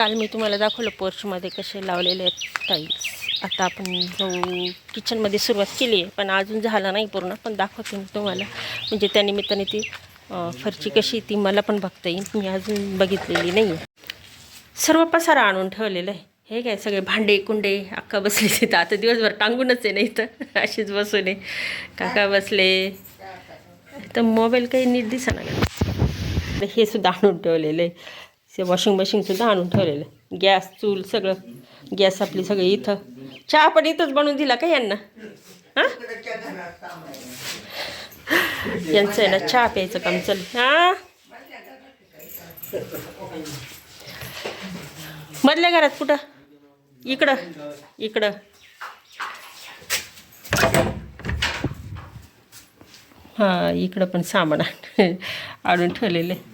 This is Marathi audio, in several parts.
काल मी तुम्हाला दाखवलं पोर्चमध्ये कसे लावलेले आहेत टाईल्स. आता आपण जाऊ किचनमध्ये सुरुवात केली आहे, पण अजून झालं नाही पूर्ण, पण दाखवते मी तुम्हाला. म्हणजे त्यानिमित्ताने ती फरची कशी ती मला पण बघता येईल. मी अजून बघितलेली नाही आहे. सर्व पसारा आणून ठेवलेलं आहे. हे काय सगळे भांडे कुंडे अक्का बसले तिथं. आता दिवसभर टांगूनच आहे, नाही तर अशीच बसून आहे. काका बसले तर मोबाईल काही नीट दिसेना. हे सुद्धा आणून ठेवलेलं आहे. वॉशिंग मशीनसुद्धा आणून ठेवलेलं आहे. गॅस चूल सगळं, गॅस आपली सगळी इथं. चहा पण इथंच बनवून दिला का यांना? हां, यांचं आहे ना चहा प्यायचं काम चल. हां, मधल्या घरात कुठं? इकडं इकडं. हां, इकडं पण सामान आणून ठेवलेलं आहे.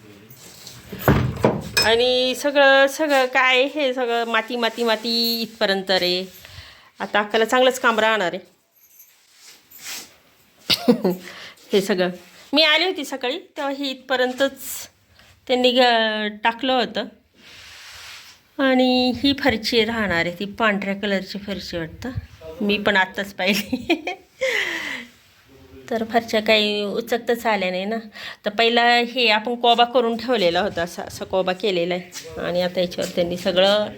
आणि सगळं सगळं काय हे सगळं माती माती माती इथपर्यंत रे. आता अक्काला चांगलंच काम राहणार आहे. हे सगळं मी आली होती सकाळी तेव्हा हे इथपर्यंतच त्यांनी टाकलं होतं. आणि ही फरशी राहणार आहे, ती पांढऱ्या कलरची फरशी वाटतं. मी पण आत्ताच पाहिली. तर फरच्या काही उचकतच आल्या नाही ना. तर पहिला हे आपण कोबा करून ठेवलेला होता, असा कोबा केलेला आहे. आणि आता याच्यावर त्यांनी सगळं,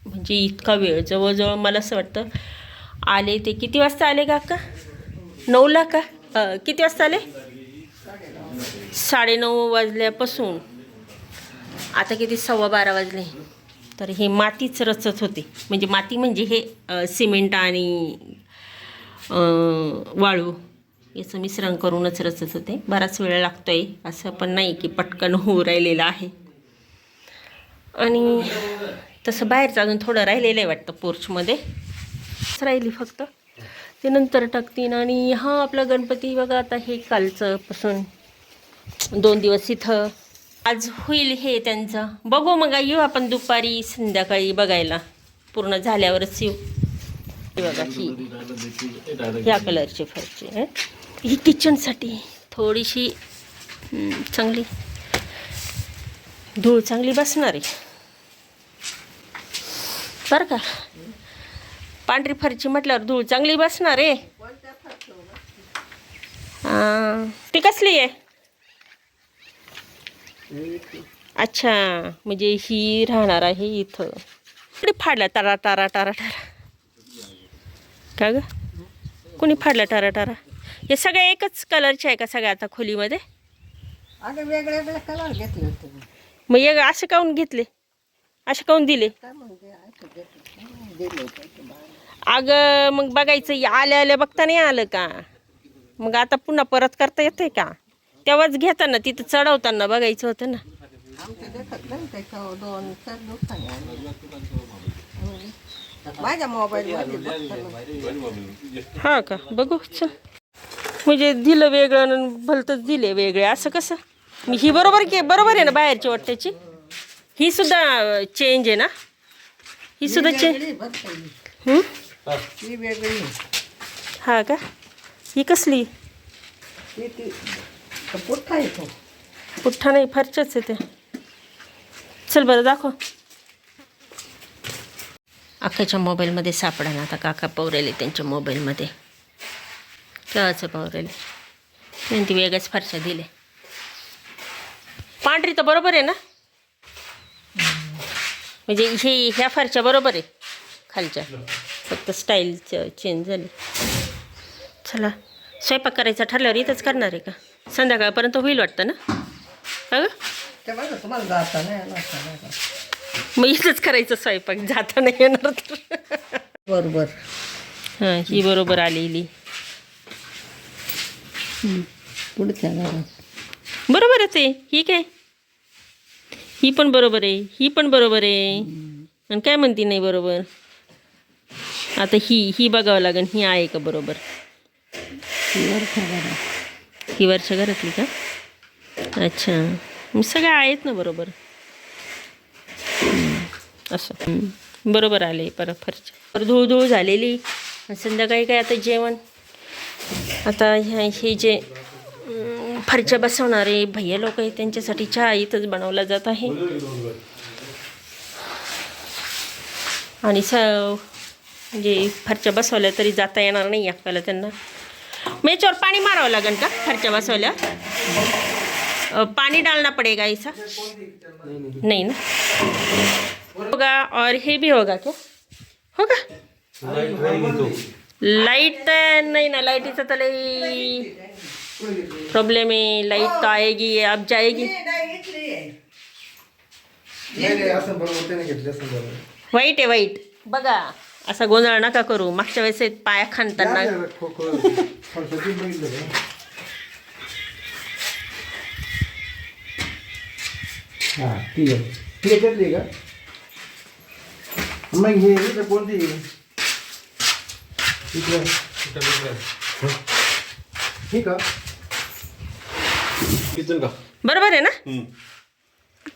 म्हणजे इतका वेळ जवळजवळ मला असं वाटतं आले ते किती वाजता आले का अक्का? 9ला का? किती वाजता आले? 9:30 वाजल्यापासून आता किती 12:15 वाजले. तर हे मातीच रचत होते. म्हणजे माती म्हणजे हे सिमेंट आणि वाळू याचं मिश्रण करूनच रचत होते. बराच वेळ लागतोय, असं पण नाही की पटकन होऊ राहिलेलं आहे. आणि तसं बाहेरचं अजून थोडं राहिलेलं आहे वाटतं पोर्चमध्ये. राहिली फक्त, ते नंतर टाकतीन. आणि हा आपला गणपती बघा, आता हे कालचं पासून 2 दिवस इथं. आज होईल हे त्यांचं, बघू मग येऊ आपण दुपारी संध्याकाळी बघायला. पूर्ण झाल्यावरच येऊ. हे बघा ही ह्या कलरची फरची आहे. ही किचनसाठी थोडीशी चांगली धूळ चांगली बसणार आहे बरं का. पांढरी फरची म्हटल्यावर धूळ चांगली बसणार आहे. ती कसली आहे? अच्छा, म्हणजे ही राहणार आहे इथं. कुणी फाडला टारा टारा टारा टारा? का ग, कुणी फाडला टारा टारा? हे सगळे एकच कलरचे आहे का सगळ्या आता खोलीमध्ये? अगं वेगळे वेगळे कलर घेतले होते. मग एक असे काऊन घेतले, असे काऊन दिले? अगं मग बघायचं, आल्या आल्या बघता नाही आलं का? मग आता पुन्हा परत करता येते का? तेव्हाच घेताना तिथं चढवताना बघायचं होतं ना. माझ्या मोबाईल हा का, बघू चल. म्हणजे दिलं वेगळं आणि भलतंच दिले वेगळे, असं कसं? मी ही बरोबर आहे ना बाहेरची वाटत्याची? ही सुद्धा चेंज आहे ना? ही सुद्धा चेंज. ही वेगळी. हा का, ही कसली? पुठ्ठा येतो. पुठ्ठा नाही, फरच्याच आहे ते. चल बरं दाखव. अक्काच्या मोबाईलमध्ये सापडा ना. आता काका पवरेले त्यांच्या मोबाईलमध्ये. केव्हाचं पवरेले त्यांनी ती वेगळ्याच फरशा दिले. पांढरी तर बरोबर आहे ना? म्हणजे ह्या फरशा बरोबर आहे खालच्या, फक्त स्टाईल चेंज झाली. चला, स्वयंपाक करायचा ठरल्यावर इथंच करणार आहे का? संध्याकाळपर्यंत होईल वाटतं ना? का ग? तुम्हाला जाता नाही मग इथंच करायचं स्वयंपाक, जाता नाही येणार तर. बरोबर. हां, ही बरोबर आलेली. पुढच्या बरोबरच आहे. ही काय, ही पण बरोबर आहे, ही पण बरोबर आहे. आणि काय म्हणती नाही बरोबर? आता ही बघावं लागेल, ही आहे का बरोबर? ही वरच्या घरातली का? अच्छा, मग सगळ्या आहेत ना बरोबर. असं बरोबर आले परत फरच्या. धूळ झालेली. संध्याकाळी काय आता जेवण. आता हे जे फरच्या बसवणारे भैया लोक आहेत त्यांच्यासाठी चहा इथंच बनवला जात आहे. आणि म्हणजे फरच्या बसवल्या तरी जाता येणार नाही आपल्याला त्यांना. मेच्यावर पाणी मारावं लागेल का फरच्या बसवल्या? पानी डालना पड़ेगा ऐसा? नहीं ना होगा. और हे भी होगा क्या? होगा. लाइट नहीं ना, लाइटीचा तर लई प्रॉब्लेम आहे. लाइट तो आएगी अब जाएगी. वाईट आहे वाईट. बघा असा गोंधळ नका करू. मागच्या वेळेस पाया खांदताना हां ठीक आहे. ठीक आहे घेतली का? मग हे इथं कोणती इकडं ठीक आहे. किचन का? बरोबर आहे ना.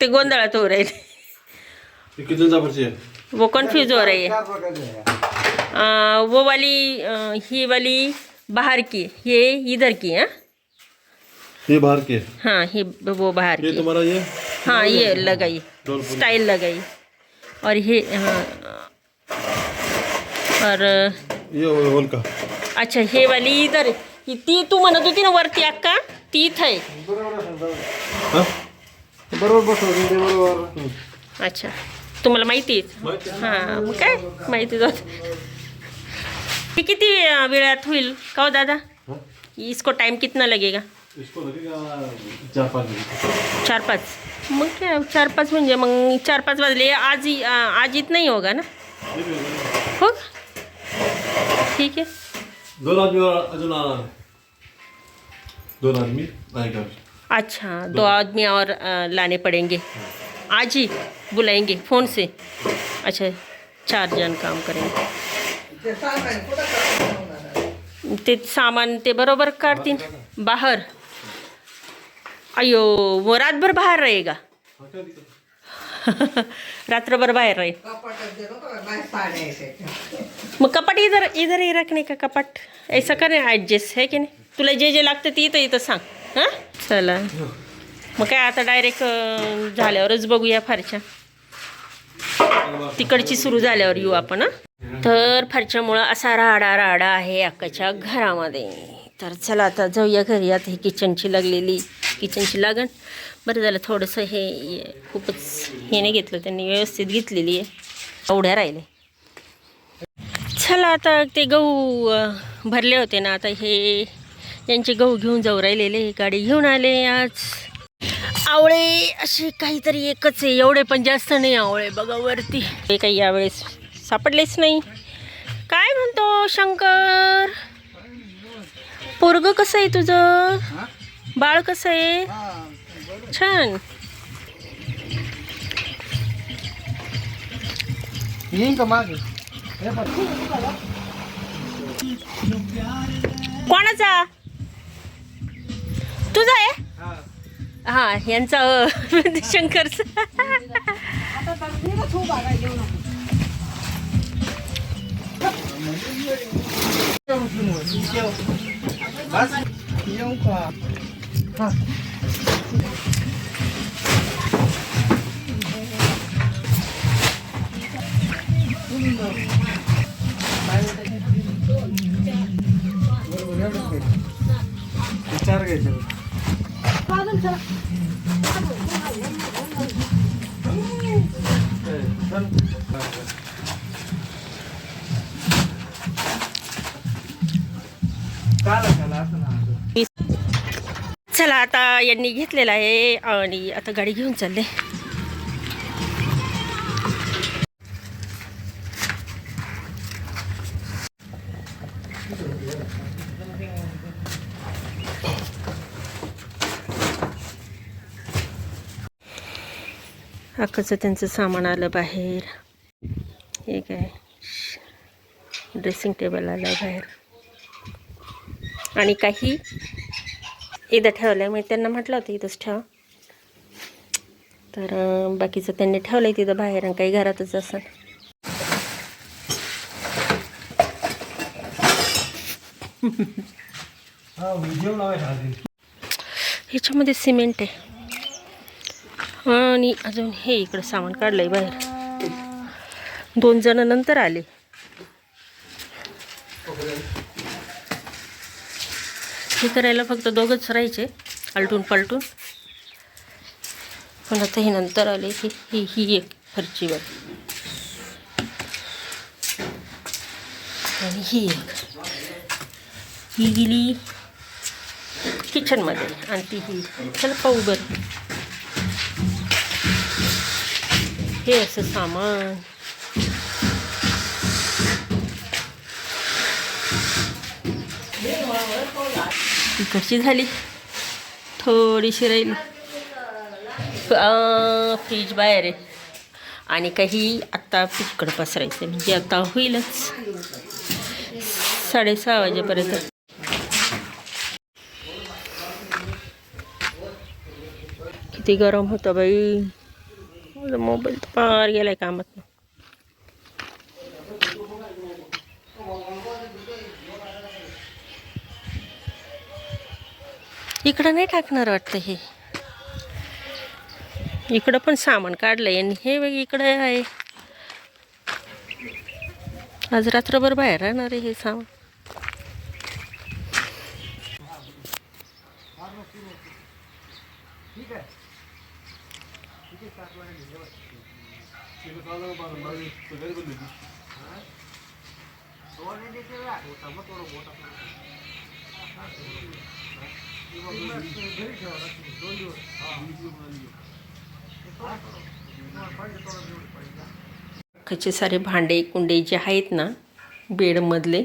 ते गोंधळात हो रहे थे. किचन चा फरशी है. वो कंफ्यूज हो रही है. चार प्रकारचे आहे. वो वाली ही वाली बाहर की, ये इधर की है. ये बाहर के. हाँ ये वो बाहर ये की. तुम्हारा ये हाँ ये लगाई, डोल स्टाइल लगाई. और ये हाँ और ये होल का. अच्छा हे वाली इधर ही. ती तू म्हणत होती ना वरती अक्का, ती इथं आहे. बरोबर सांगता. हाँ? बरोबर बसवून ते बरोबर. अच्छा तुम्हाला माहिती आहे? हां मग काय माहिती होत. हे किती वेळात होईल का हो दादा? हाँ? इसको टाइम कितना लगेगा? इसको लगेगा 4-5 मिनट. 4-5. मग काय 4-5 म्हणजे मग 4-5 वाजले. आज इथं नाही होगा ना? ये भी होगा. हो ठीक है. 2 आदमी और अजून आना. 2 आदमी आएगा. अच्छा 2 आदमी और लाने पड़ेंगे. आज ही बुलाएंगे फ़ोन से. अच्छा 4 जन काम करेंगे. ते सामान कुठं करणार? ते सामान ते बरोबर काढतील बाहेर. अयो वो रातभर बाहेर रहेगा. हाँ, क्या दिक्कत? रात्रभर बाहेर राहील. कपाटात दे नको का, बाहेर साड्या आहेत त्याच्या. मग कपाट इधर ही रखने का कपाट ऐसा करें ॲडजस्ट है की नाही. तुला जे जे लागतं ते इथं सांग. हां चला मग काय आता डायरेक्ट झाल्यावरच बघूया फरच्या. तिकडची सुरू झाल्यावर येऊ आपण. हां तर फरच्यामुळं असा राडा आहे अक्काच्या घरामध्ये. तर चला आता जाऊया घरी. आता ही किचनची लागण. बरं झालं थोडंसं हे खूपच हे नाही घेतलं त्यांनी, व्यवस्थित घेतलेली आहे. एवढ्या राहिले. चला आता ते गहू भरले होते ना, आता हे यांचे गहू घेऊन जाऊ राहिलेले. गाडी घेऊन आले आज. आवळे असे काहीतरी एकच आहे, एवढे पण जास्त नाही आवळे. बघा वरती हे काही यावेळेस सापडलेच नाही. काय म्हणतो शंकर? पोरगं कसं आहे तुझं? बाळ कसं आहे? छान. येईन का मागे? कोणाचा? तुझा आहे? हां यांचा शंकरचा. येऊ का? हां चार घ्यायचे. चला आता यांनी घेतलेला आहे आणि आता गाडी घेऊन चालले. अख्खंचं त्यांचं सामान आलं बाहेर. हे काय ड्रेसिंग टेबल आलं बाहेर आणि काही इथं ठेवलं. मी त्यांना म्हटलं होतं इथंच ठेवा, तर बाकीचं त्यांनी ठेवलं आहे तिथं बाहेर आणि काही घरातच असं. ह्याच्यामध्ये सिमेंट आहे आणि अजून हे इकडं सामान काढलं आहे बाहेर. 2 जण नंतर आले. हे करायला फक्त 2घंच राहायचे आलटून पालटून. पण आता हे नंतर आले. ही एक फरची बघ आणि ही एक. ही गेली किचनमध्ये आणि ती ही. चला पाहू बरं. हे असं सामान. इकडची झाली, थोडीशी राहिली. फ्रीज बाहेर आहे आणि काही आत्ता इकडं पसरायचं म्हणजे आता होईलच 6:30 वाजेपर्यंत. किती गरम होतं बाई. माझा मोबाईल पार गेलाय कामात. इकडं नाही टाकणार वाटतं. हे इकडं पण सामान काढलंय आणि हे बघ इकडं आहे. आज रात्रभर बाहेर राहणार आहे हे सामान. कच्चे सारे भांडे कुंडे जे आहेत ना बेडमधले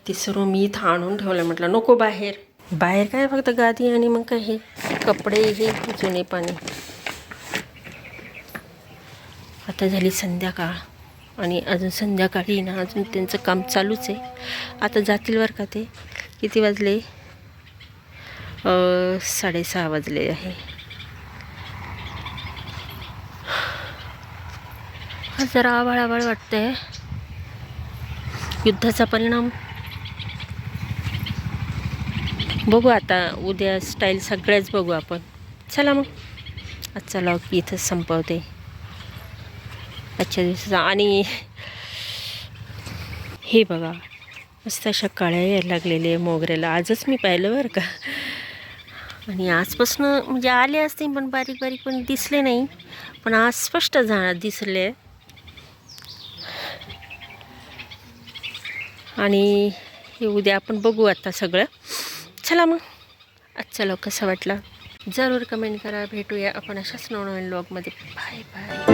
ते सर्व मी इथं आणून ठेवलं. म्हटलं नको बाहेर. बाहेर काय फक्त गादी आणि मग काय हे कपडे हे जुने पाणी. आता झाली संध्याकाळ आणि अजून संध्याकाळी ना अजून त्यांचं काम चालूच आहे. आता जातील बरं का ते. किती वाजले? 6:30 वाजले आहे. जरा आभाळ आभाळ वाटतंय. युद्धाचा परिणाम बघू आता. उद्या स्टाईल सगळ्याच बघू आपण. चला मग आजचा लॉग इथंच संपवते आजच्या दिवसाचा. आणि हे बघा मस्त अशा कळ्या यायला लागलेल्या मोगऱ्याला. आजच मी पाहिलं बरं का. आणि आजपासून म्हणजे आले असते पण बारीक बारीक पण दिसले नाही. पण आज स्पष्ट दिसले. आणि हे उद्या आपण बघू आता सगळं. चला मग आजचा लॉग कसा वाटला जरूर कमेंट करा. भेटूया आपण अशाच नवनवीन व्लॉगमध्ये. Bye bye.